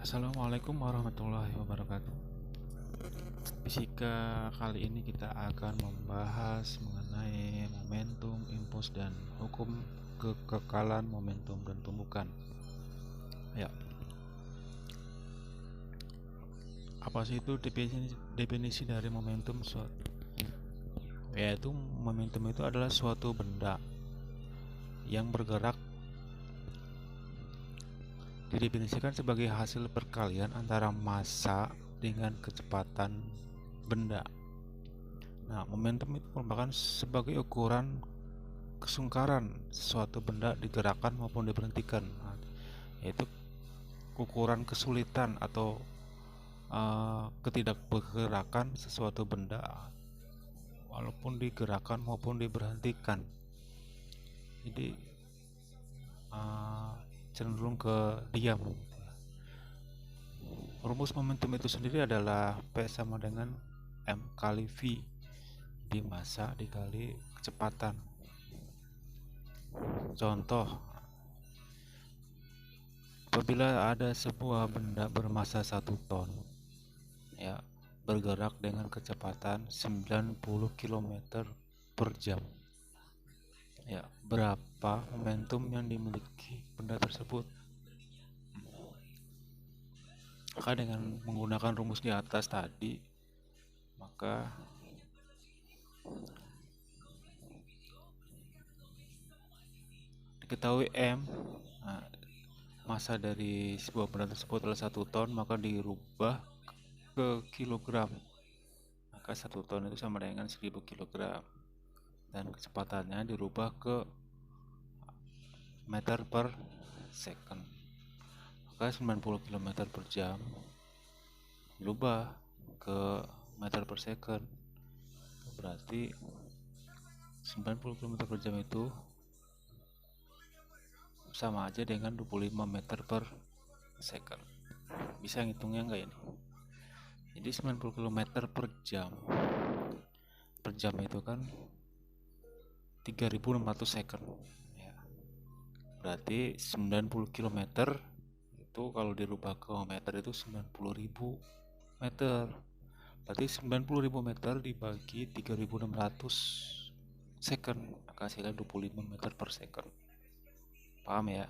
Assalamualaikum warahmatullahi wabarakatuh. Fisika kali ini kita akan membahas mengenai momentum, impuls, dan hukum kekekalan momentum dan tumbukan. Ya, apa sih itu definisi dari momentum? Yaitu momentum itu adalah suatu benda yang bergerak didefinisikan sebagai hasil perkalian antara massa dengan kecepatan benda. Nah, momentum itu merupakan sebagai ukuran kesungkaran sesuatu benda digerakkan maupun diberhentikan, yaitu ukuran kesulitan atau ketidakbergerakan sesuatu benda walaupun digerakkan maupun diberhentikan. Jadi cenderung ke diam. Rumus momentum itu sendiri adalah P sama dengan M kali V di massa dikali kecepatan. Contoh, apabila ada sebuah benda bermassa 1 ton ya bergerak dengan kecepatan 90 km per jam, ya berapa momentum yang dimiliki benda tersebut? Maka dengan menggunakan rumus di atas tadi, maka diketahui M, massa dari sebuah benda tersebut adalah 1 ton, maka dirubah ke kilogram, maka 1 ton itu sama dengan 1000 kg, dan kecepatannya dirubah ke meter per second, maka 90 km per jam dirubah ke meter per second, berarti 90 km per jam itu sama aja dengan 25 meter per second. Bisa ngitungnya enggak ini? Jadi 90 km per jam itu kan 3600 second ya. Berarti 90 km itu kalau dirubah ke meter itu 90.000 meter. Berarti 90.000 meter dibagi 3600 second, maka hasilnya 25 meter per second. Paham ya?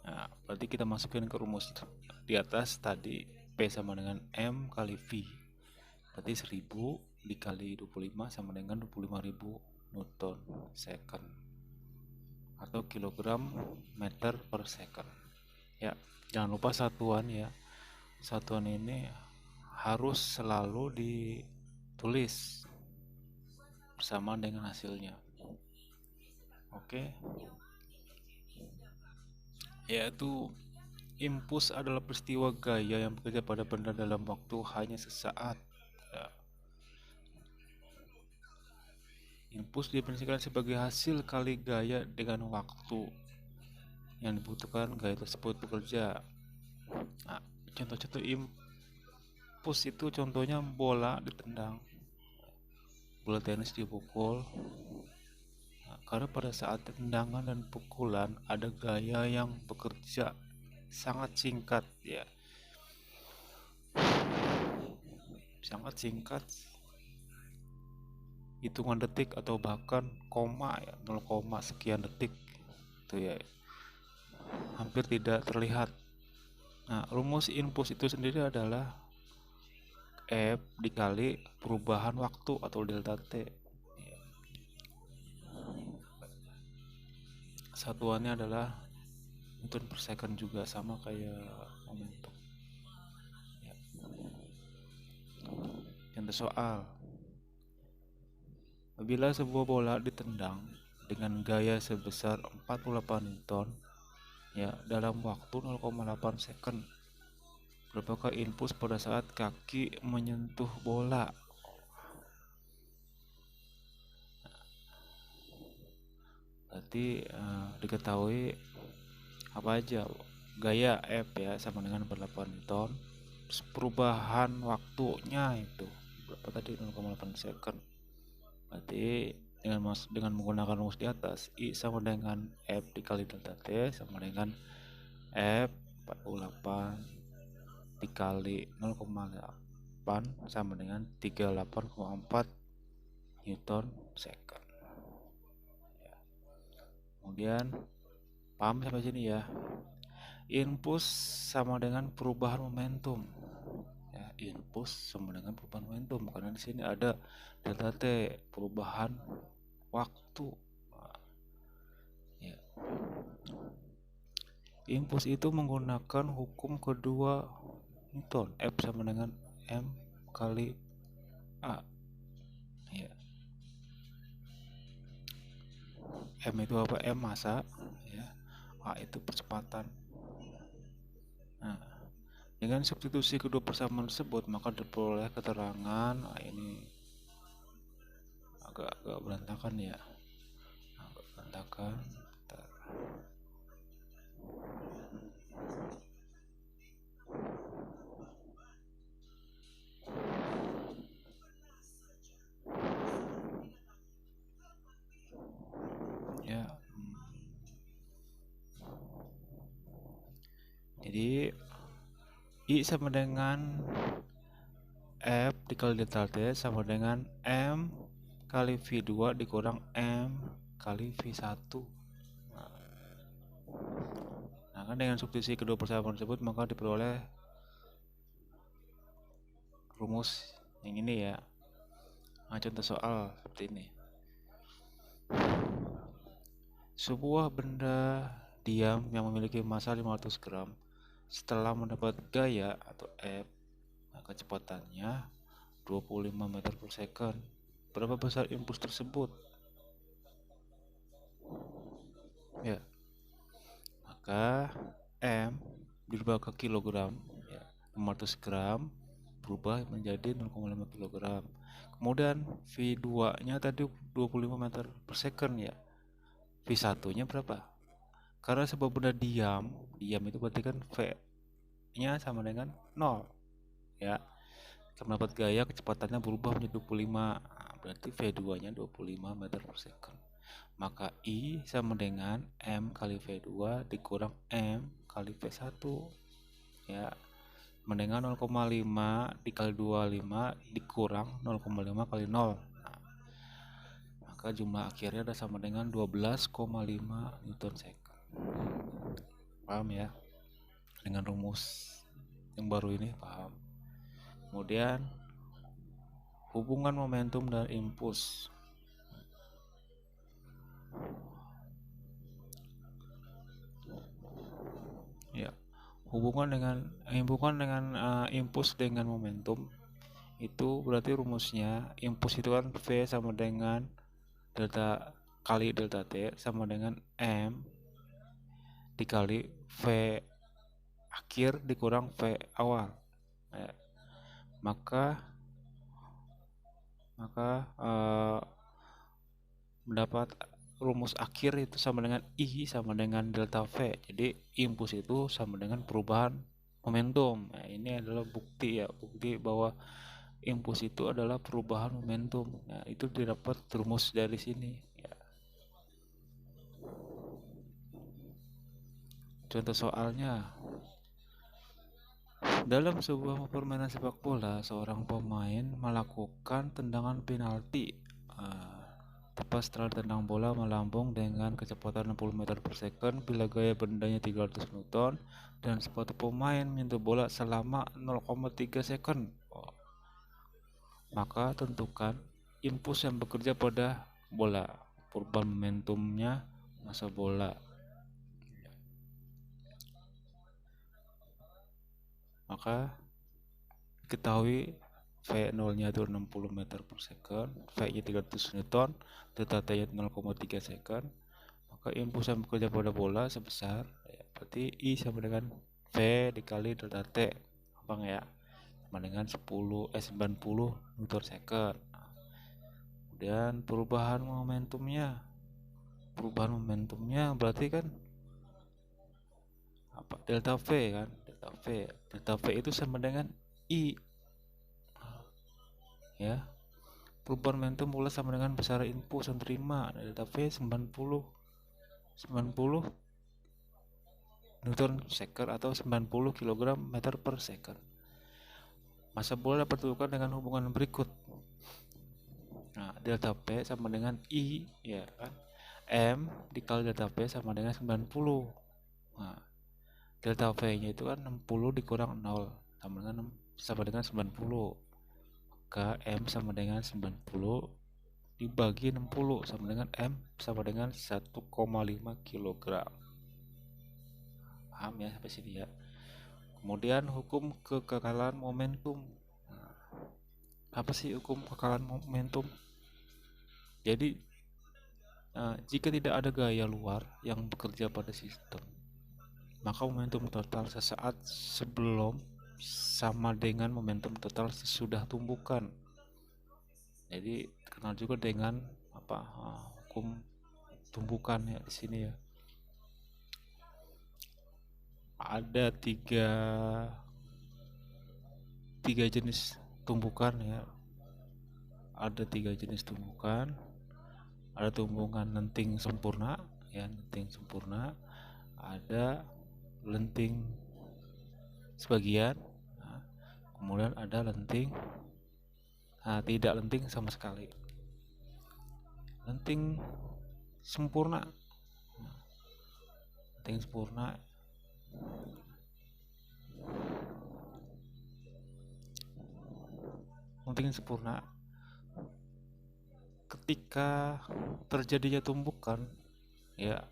Nah, berarti kita masukin ke rumus di atas tadi, P sama dengan M kali V. Berarti 1000 dikali 25 sama dengan 25.000 Newton second atau kilogram meter per second. Ya, jangan lupa satuan ya. Satuan ini harus selalu ditulis bersama dengan hasilnya. Oke. Yaitu impuls adalah peristiwa gaya yang bekerja pada benda dalam waktu hanya sesaat. Ya. Impuls didefinisikan sebagai hasil kali gaya dengan waktu yang dibutuhkan gaya tersebut bekerja. Nah, contoh-contoh impuls itu contohnya bola ditendang, bola tenis dipukul. Nah, karena pada saat tendangan dan pukulan ada gaya yang bekerja sangat singkat ya, sangat singkat, hitungan detik atau bahkan koma ya, 0, sekian detik itu ya, hampir tidak terlihat. Nah, rumus impuls itu sendiri adalah F dikali perubahan waktu atau delta T. Satuannya adalah Newton per second, juga sama kayak momentum ya. Contoh soal, apabila sebuah bola ditendang dengan gaya sebesar 48 Newton ya dalam waktu 0,8 second, berapakah impuls pada saat kaki menyentuh bola? Berarti diketahui apa aja, gaya F ya sama dengan 48 Newton, perubahan waktunya itu berapa tadi, 0,8 second. Berarti dengan menggunakan rumus di atas, I sama dengan F dikali delta T sama dengan F 48 dikali 0,8 sama dengan 38,4 Newton second. Kemudian paham sampai sini ya. Impuls sama dengan perubahan momentum. Ya, impuls sama dengan perubahan momentum karena di sini ada delta T, perubahan waktu. Ya. Impuls itu menggunakan hukum kedua Newton, F sama dengan M kali A. Ya. M itu apa? M massa, ya. A itu percepatan. Nah, dengan substitusi kedua persamaan tersebut maka diperoleh keterangan. Nah, ini agak berantakan ya. Agak berantakan. Bentar. Ya. Jadi I sama dengan F dikali delta T sama dengan M kali V2 dikurang M kali V1. Nah, kan dengan substitusi kedua persamaan tersebut maka diperoleh rumus yang ini ya. Nah, contoh soal seperti ini. Sebuah benda diam yang memiliki massa 500 gram setelah mendapat gaya atau F, nah kecepatannya 25 meter per second. Berapa besar impuls tersebut? Ya, maka M dirubah ke kilogram, ya, 500 gram berubah menjadi 0,5 kg. Kemudian V2 nya tadi 25 meter per second ya. V1 nya berapa? Karena sebuah benda diam itu berarti kan V nya sama dengan 0 ya. Mendapat gaya kecepatannya berubah menjadi 25, berarti V2 nya 25 meter per second. Maka I sama dengan M kali V2 dikurang M kali V1 ya, dengan 0,5 dikali 25 dikurang 0,5 kali 0. Nah, maka jumlah akhirnya ada sama dengan 12,5 Newton second. Paham ya? Dengan rumus yang baru ini paham. Kemudian hubungan momentum dan impuls. Ya, hubungan dengan impuls dengan momentum itu berarti rumusnya impuls itu kan V sama dengan delta kali delta T sama dengan M dikali V akhir dikurang V awal. Ya. Maka mendapat rumus akhir itu sama dengan I sama dengan delta V. Jadi impuls itu sama dengan perubahan momentum. Nah, ini adalah bukti bahwa impuls itu adalah perubahan momentum. Nah, itu didapat rumus dari sini ya. Contoh soalnya, dalam sebuah permainan sepak bola, seorang pemain melakukan tendangan penalti. Tepat setelah tendang bola melambung dengan kecepatan 60 meter per second bila gaya bendanya 300 Newton dan sepatu pemain menyentuh bola selama 0,3 second. Maka tentukan impuls yang bekerja pada bola, perubahan momentumnya, massa bola. Maka ketahui V0 nya itu 60 meter per second, V nya 300 Newton, delta T nya 0,3 second. Maka impuls yang bekerja pada bola sebesar ya, berarti I sama dengan V dikali delta T, gampang ya, sama dengan 90 Newton second. Kemudian perubahan momentumnya berarti kan apa, delta V kan, delta V itu sama dengan I ya. Perubahan momentum bola sama dengan besar impuls yang terima, delta V 90 Newton second atau 90 kg meter per second. Massa bola dapat ditentukan dengan hubungan berikut. Nah, delta P sama dengan I, ya kan? M dikali delta P sama dengan 90. Nah, delta V-nya itu kan 60 dikurang 0 sama dengan 90. Maka M sama dengan 90 dibagi 60 sama dengan M sama dengan 1,5 kg. Paham ya sampai sini ya? Kemudian hukum kekekalan momentum. Nah, apa sih hukum kekekalan momentum? Jadi jika tidak ada gaya luar yang bekerja pada sistem, maka momentum total sesaat sebelum sama dengan momentum total sesudah tumbukan. Jadi dikenal juga dengan hukum tumbukan ya di sini ya. Ada tiga jenis tumbukan ya. Ada 3 jenis tumbukan. Ada tumbukan lenting sempurna ya, lenting sempurna. Ada lenting sebagian. Nah, kemudian ada lenting tidak lenting sama sekali. Lenting sempurna. Lenting sempurna ketika terjadinya tumbukan ya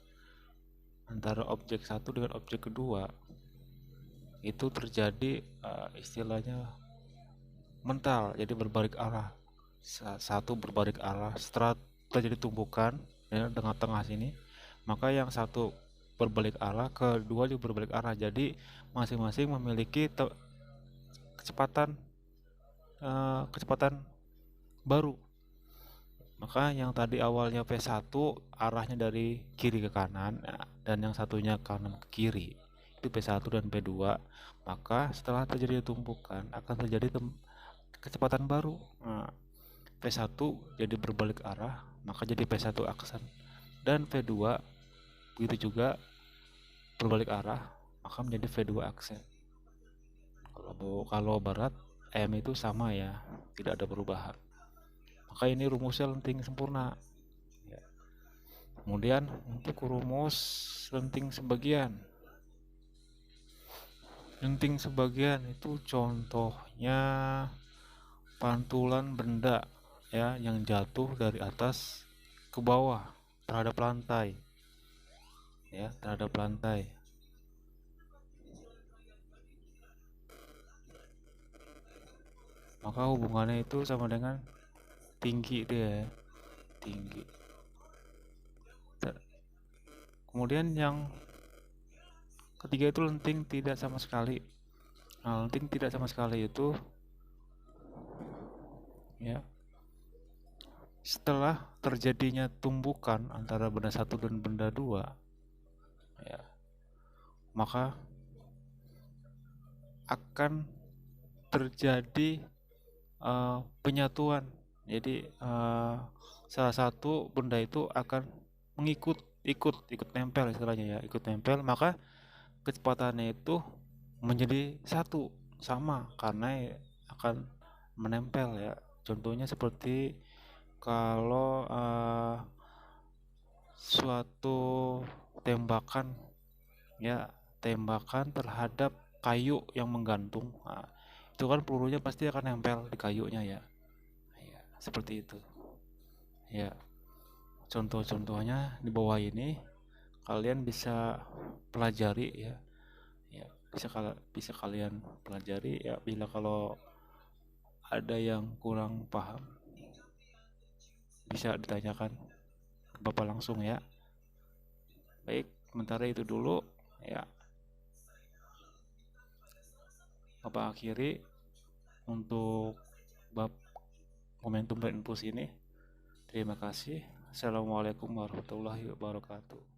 antara objek satu dengan objek kedua, itu terjadi istilahnya mental, jadi berbalik arah. Satu berbalik arah setelah terjadi tumbukan ya, tengah-tengah sini, maka yang satu berbalik arah, kedua juga berbalik arah. Jadi masing-masing memiliki kecepatan baru. Maka yang tadi awalnya V1 arahnya dari kiri ke kanan, dan yang satunya kanan ke kiri, itu P1 dan P2. Maka setelah terjadi tumpukan akan terjadi kecepatan baru. V1 jadi berbalik arah, maka jadi P1 aksen, dan V2 begitu juga berbalik arah, maka menjadi V2 aksen. Kalau barat M itu sama ya, tidak ada perubahan. Maka ini rumusnya lenting sempurna ya. Kemudian untuk rumus lenting sebagian itu contohnya pantulan benda ya yang jatuh dari atas ke bawah terhadap lantai ya, maka hubungannya itu sama dengan tinggi dia, tinggi. Kemudian yang ketiga itu lenting tidak sama sekali. Nah, lenting tidak sama sekali itu ya setelah terjadinya tumbukan antara benda satu dan benda dua ya, maka akan terjadi penyatuan. Jadi salah satu benda itu akan ikut nempel istilahnya ya, ikut nempel, maka kecepatannya itu menjadi satu sama karena akan menempel ya. Contohnya seperti kalau suatu tembakan ya, tembakan terhadap kayu yang menggantung, itu kan pelurunya pasti akan nempel di kayunya ya. Ya, seperti itu. Ya, contoh-contohnya di bawah ini kalian bisa pelajari ya. Ya, bisa kalian pelajari ya. Bila kalau ada yang kurang paham bisa ditanyakan ke Bapak langsung ya. Baik, sementara itu dulu ya. Bapak akhiri untuk bab momentum dan impuls ini. Terima kasih. Assalamualaikum warahmatullahi wabarakatuh.